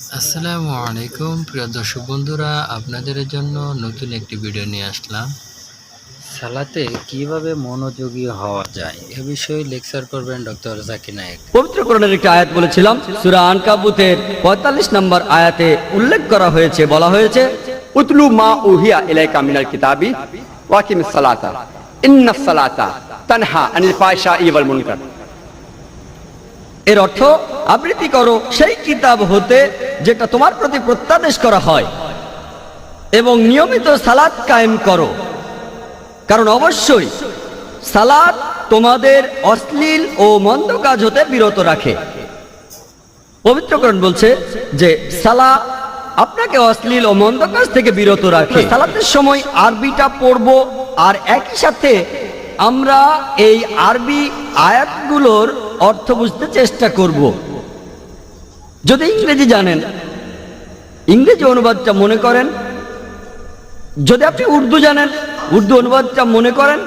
আসসালামু আলাইকুম প্রিয় দর্শক বন্ধুরা, আপনাদের জন্য নতুন একটি ভিডিও নিয়ে আসলাম। সালাতে কিভাবে মনোযোগী হওয়া যায় এ বিষয়ে লেকচার করবেন ডক্টর জাকির নায়েক। পবিত্র কোরআনের একটি আয়াত বলেছিলাম, সূরা আনকাবুতের ৪৫ নম্বর আয়াতে উল্লেখ করা হয়েছে, বলা হয়েছে উতলু মা উহিয়া ইলাইকা মিনাল কিতাবি ওয়া আকিমিস সালাতা ইন্নাস সালাতা তানহা আনিল ফাহশাই ওয়াল মুনকার। এর অর্থ, আবৃত্তি করো সেই কিতাব হতে যেটা তোমার প্রতি প্রত্যাদেশ করা হয় এবং নিয়মিত সালাত কায়েম করো, কারণ অবশ্যই সালাত তোমাদের অশ্লীল ও মন্দ কাজ হতে বিরত রাখে। পবিত্রকরণ বলছে যে সালাত আপনাকে অশ্লীল ও মন্দ কাজ থেকে বিরত রাখে। সালাতের সময় আরবিটা পড়ব, আর একই সাথে আমরা এই আরবি আয়াতগুলোর অর্থ বুঝতে চেষ্টা করব। যদি ইংরেজি জানেন, ইংরেজি অনুবাদটা মনে করেন। যদি আপনি উর্দু জানেন, উর্দু অনুবাদটা মনে করেন।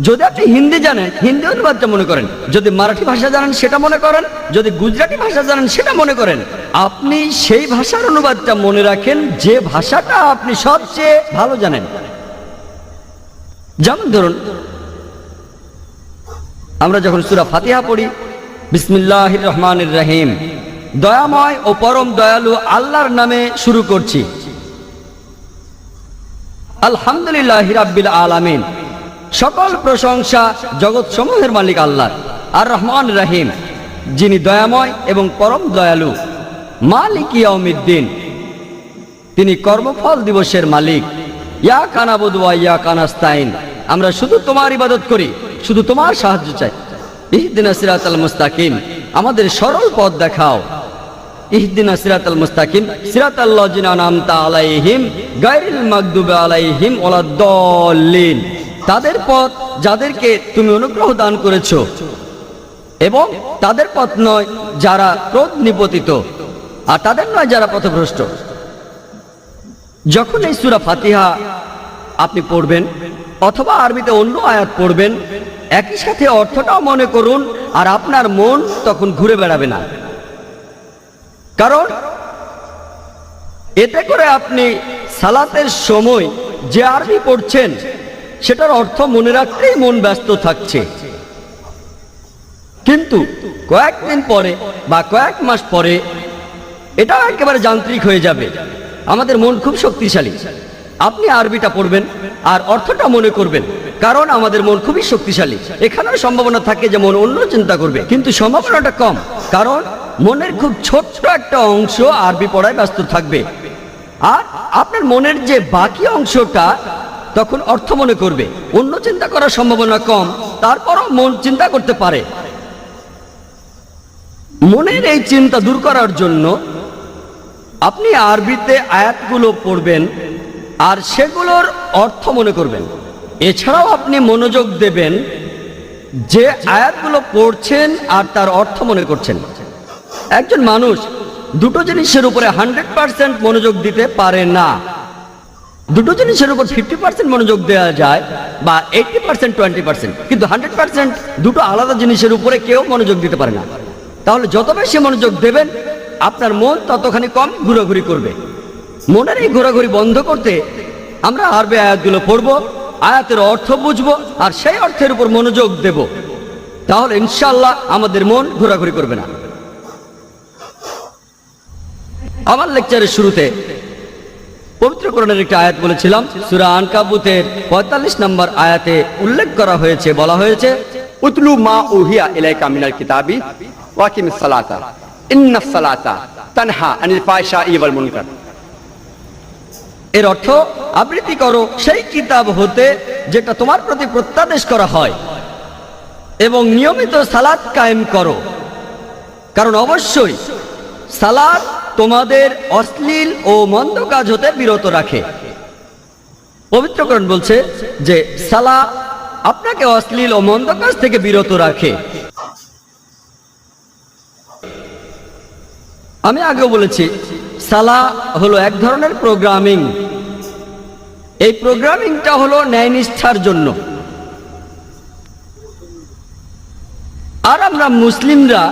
যদি আপনি হিন্দি জানেন, হিন্দি অনুবাদটা মনে করেন। যদি মারাঠি ভাষা জানেন সেটা মনে করেন। যদি গুজরাটি ভাষা জানেন সেটা মনে করেন। আপনি সেই ভাষার অনুবাদটা মনে রাখেন যে ভাষাটা আপনি সবচেয়ে ভালো জানেন। যেমন ধরুন, আমরা যখন সূরা ফাতিহা পড়ি, বিসমিল্লাহির রহমানির রহিম, দয়াময় ও পরম দয়ালু আল্লাহর নামে শুরু করছি। আলহামদুলিল্লাহি রাব্বিল আলামিন, সকল প্রশংসা জগৎ সমূহের মালিক আল্লাহ। আর রহমান রহিম, যিনি দয়াময় এবং পরম দয়ালু। মালিক ইয়াউমিদ্দিন, তিনি কর্মফল দিবসের মালিক। ইয়াকা নাবুদু ওয়া ইয়াকা নাস্তাইন, আমরা শুধু তোমার ইবাদত করি, শুধু তোমার সাহায্য চাই। ইহদিনাস সিরাতাল মুস্তাকিম, আমাদের সরল পথ দেখাও। ইহদিনাস সিরাতাল মুস্তাকিম সিরাতাল লাযিনা আনআমতা আলাইহিম গায়রিল মাগদুবি আলাইহিম ওয়ালাদ-দাল্লিন, তাদের পথ যাদেরকে তুমি অনুগ্রহ দান করেছো, এবং তাদের পথ নয় যারা ক্রোধ নিপতিত, আর তাদের নয় যারা পথভ্রষ্ট। যখন এই সূরা ফাতিহা আপনি পড়বেন অথবা আরবিতে অন্য আয়াত পড়বেন, একই সাথে অর্থটাও মনে করুন, আর আপনার মন তখন ঘুরে বেড়াবে না। কারণ এতে করে আপনি সালাতের সময় যে আরবি পড়ছেন সেটার অর্থ মনে রাখতেই মন ব্যস্ত থাকছে। কিন্তু কয়েকদিন পরে বা কয়েক মাস পরে এটা একেবারে যান্ত্রিক হয়ে যাবে। আমাদের মন খুব শক্তিশালী। আপনি আরবিটা পড়বেন আর অর্থটা মনে করবেন, কারণ আমাদের মন খুবই শক্তিশালী। এখানেও সম্ভাবনা থাকে যে মন অন্য চিন্তা করবে, কিন্তু সম্ভাবনাটা কম, কারণ মনের খুব ছোট্ট একটা অংশ আরবি পড়ায় ব্যস্ত থাকবে। আর আপনার মনের যে বাকি অংশটা তখন অর্থ মনে করবে। অন্য চিন্তা করার সম্ভাবনা কম, তারপরও মন চিন্তা করতে পারে। মনের এই চিন্তা দূর করার জন্য আপনি আরবিতে আয়াতগুলো পড়বেন আর সেগুলোর অর্থ মনে করবেন। এছাড়াও আপনি মনোযোগ দেবেন যে আয়াতগুলো পড়ছেন আর তার অর্থ মনে করছেন। একজন মানুষ দুটো জিনিসের উপরে 100% মনোযোগ দিতে পারে না। দুটো জিনিসের উপর 50% মনোযোগ দেওয়া যায়, বা 80% 20%, কিন্তু 100% দুটো আলাদা জিনিসের উপরে কেউ মনোযোগ দিতে পারে না। তাহলে যত বেশি মনোযোগ দেবেন আপনার মন ততখানি কম ঘোরাঘুরি করবে। মনের এই ঘোরাঘুরি বন্ধ করতে আমরা আরবি আয়াতগুলো পড়ব, আয়াতের অর্থ বুঝবো, আর সেই অর্থের উপর মনোযোগ দেব। তাহলে ইনশাআল্লাহ আমাদের মন ঘোরাঘুরি করবে না। আমার লেকচারের শুরুতে পবিত্র কোরআনের একটি আয়াত বলেছিলাম, সূরা আনকাবুতের ৪৫ নম্বর আয়াতে উল্লেখ করা হয়েছে, বলা হয়েছে উতলু মা উহিয়া ইলাইকা মিনাল কিতাবি ওয়া আকিমিস সালাতা ইন্নাস সালাতা তানহা আনিল ফাহশাই ওয়াল মুনকার। এর অর্থ, আবৃত্তি করো সেই কিতাব হতে যেটা তোমার প্রতি প্রত্যাদেশ করা হয় এবং নিয়মিত সালাত কায়েম করো, কারণ অবশ্যই সালাত তোমাদের অশ্লীল ও মন্দ কাজ হতে বিরত রাখে। পবিত্রকরণ বলছে যে সালাত আপনাকে অশ্লীল ও মন্দ কাজ থেকে বিরত রাখে। আমি আগেও বলেছি, সালা হলো এক ধরনের প্রোগ্রামিং। এই প্রোগ্রামিংটা হলো ন্যায়নিষ্ঠার জন্য। আর আমরা মুসলিমরা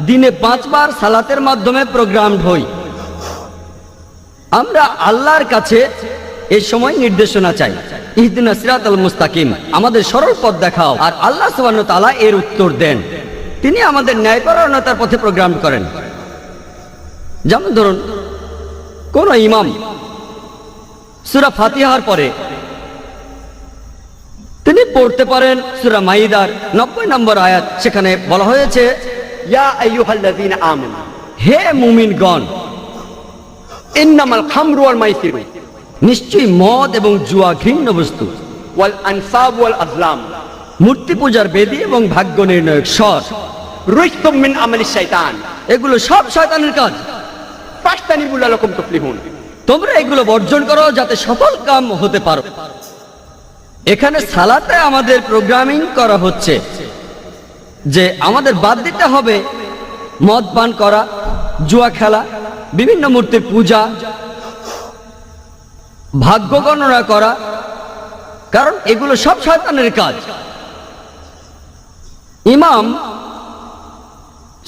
দিনে 5 বার সালাতের মাধ্যমে প্রোগ্রামড হই। আমরা আল্লাহর কাছে এই সময় নির্দেশনা চাই, ইহদিনা সিরাতাল মুস্তাকিম, আমাদের সরল পথ দেখাও। আর আল্লাহ সুবহানাহু ওয়া তাআলা এর উত্তর দেন, তিনি আমাদের ন্যায়পরায়ণতার পথে প্রোগ্রাম করেন। যেমন ধরুন, কোন ইমাম সূরা ফাতিহার পরে তিনি পড়তে পারেন সূরা মাইদার 90 নম্বর আয়াত, সেখানে বলা হয়েছে, ইয়া আইয়ুহাল্লাযীনা আমানু হে মুমিনগণ, ইন্নামাল খামরু ওয়াল মাইসিরু নিশ্চয়ই মদ এবং জুয়া ঘৃণ্য বস্তু, ওয়াল আনসাব ওয়াল আজলাম মূর্তি পূজার বেদী এবং ভাগ্য নির্ণয়ক স্বর, রিজতুম মিন আমালিশ শাইতান এগুলো সব শয়তানের কাজ। ফাসতানিবু লাকুম তুফলিহুন। তোমরা এগুলো বর্জন করো যাতে সফল কাম হতে পারো। এখানে সালাতে আমাদের প্রোগ্রামিং করা হচ্ছে যে আমাদের বাদ দিতে হবে মদ পান করা, জুয়া খেলা, বিভিন্ন মূর্তির পূজা, ভাগ্য গণনা করা, কারণ এগুলো সব শয়তানের কাজ। ইমাম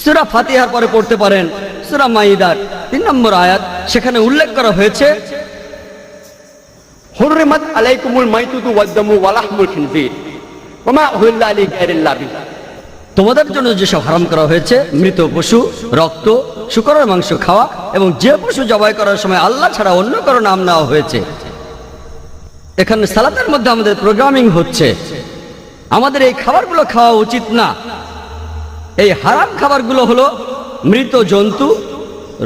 সূরা ফাতিহার পরে পড়তে পারেন সূরা মাইদার 3 নম্বর আয়াত, সেখানে উল্লেখ করা হয়েছে, হুররিমাত আলাইকুমুল মাইতুতু ওয়াদ-দামু ওয়া লাহমুল খিনজির ওয়া মা উহিল্লা লিগাইরিল্লাহ বিহি। তোমাদের জন্য যেসব হারাম করা হয়েছে, মৃত পশু, রক্ত, শূকরের মাংস খাওয়া, এবং যে পশু জবাই করার সময় আল্লাহ ছাড়া অন্য কারো নাম নেওয়া হয়েছে। এখানে সালাতের মধ্যে আমাদের প্রোগ্রামিং হচ্ছে আমাদের এই খাবারগুলো খাওয়া উচিত না। এই হারাম খাবারগুলো হলো মৃত জন্তু,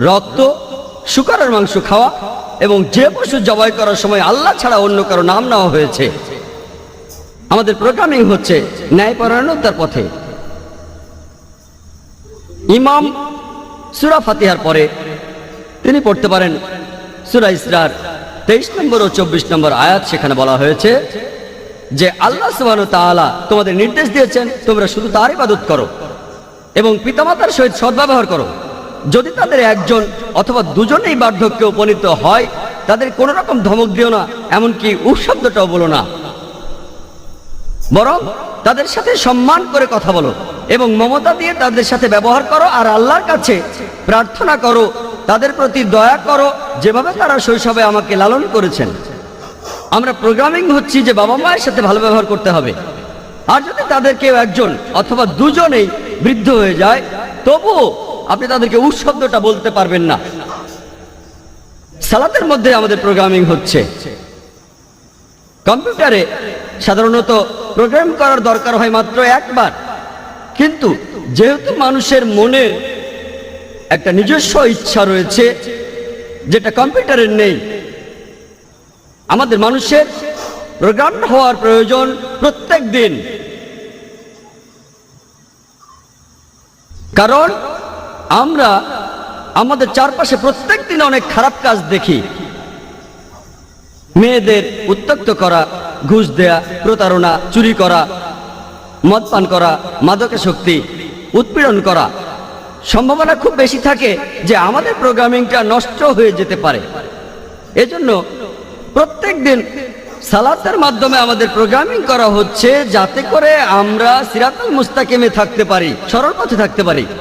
রক্ত, শূকরের মাংস খাওয়া, এবং যে পশু জবাই করার সময় আল্লাহ ছাড়া অন্য কারো নাম নেওয়া হয়েছে। আমাদের প্রোগ্রামিং হচ্ছে ন্যায়পরায়ণতার পথে। ইমাম সূরা ফাতিহার পরে তিনি পড়তে পারেন সূরা ইসরার 23 নম্বর ও 24 নম্বর আয়াত, সেখানে বলা হয়েছে যে আল্লাহ সুবহানাহু ওয়া তাআলা তোমাদের নির্দেশ দিয়েছেন তোমরা শুধু তার ইবাদত করো এবং পিতামাতার সহিত সদ্ব্যবহার করো। যদি তাদের একজন অথবা দুজনেই বার্ধক্যে উপনীত হয়, তাদের কোনো রকম ধমক দিও না, এমনকি উফ শব্দটাও বলো না, বরং তাদের সাথে সম্মান করে কথা বলো এবং মমতা দিয়ে তাদের সাথে ব্যবহার করো। আর আল্লাহর কাছে প্রার্থনা করো, তাদের প্রতি দয়া করো, যেভাবে তারা শৈশবে আমাকে লালন করেছেন। আমরা প্রোগ্রামিং হচ্ছি যে বাবা মায়ের সাথে ভালো ব্যবহার করতে হবে। আর যদি তাদের কেউ একজন অথবা দুজনেই বৃদ্ধ হয়ে যায়, তবুও আপনি তাদেরকে উফ শব্দটা বলতে পারবেন না। সালাতের মধ্যে আমাদের প্রোগ্রামিং হচ্ছে। কম্পিউটারে সাধারণত প্রোগ্রাম করার দরকার হয় মাত্র একবার, কিন্তু যেহেতু মানুষের মনের একটা নিজস্ব ইচ্ছা রয়েছে যেটা কম্পিউটারের নেই, আমাদের মানুষের প্রোগ্রাম হওয়ার প্রয়োজন প্রত্যেক দিন। কারণ আমরা আমাদের চারপাশে প্রত্যেক দিন অনেক খারাপ কাজ দেখি। মেয়েদের উত্ত্যক্ত করা, ঘুষ দেয়া, প্রতারণা, চুরি করা, মদ পান করা, মাদকাসক্তি, উৎপীড়ন করা। সম্ভাবনা খুব বেশি থাকে যে আমাদের প্রোগ্রামিংটা নষ্ট হয়ে যেতে পারে। এজন্য প্রত্যেক দিন সালাতের মাধ্যমে আমাদের প্রোগ্রামিং করা হচ্ছে যাতে করে আমরা সিরাতাল মুস্তাকিমে থাকতে পারি, সরল পথে থাকতে পারি।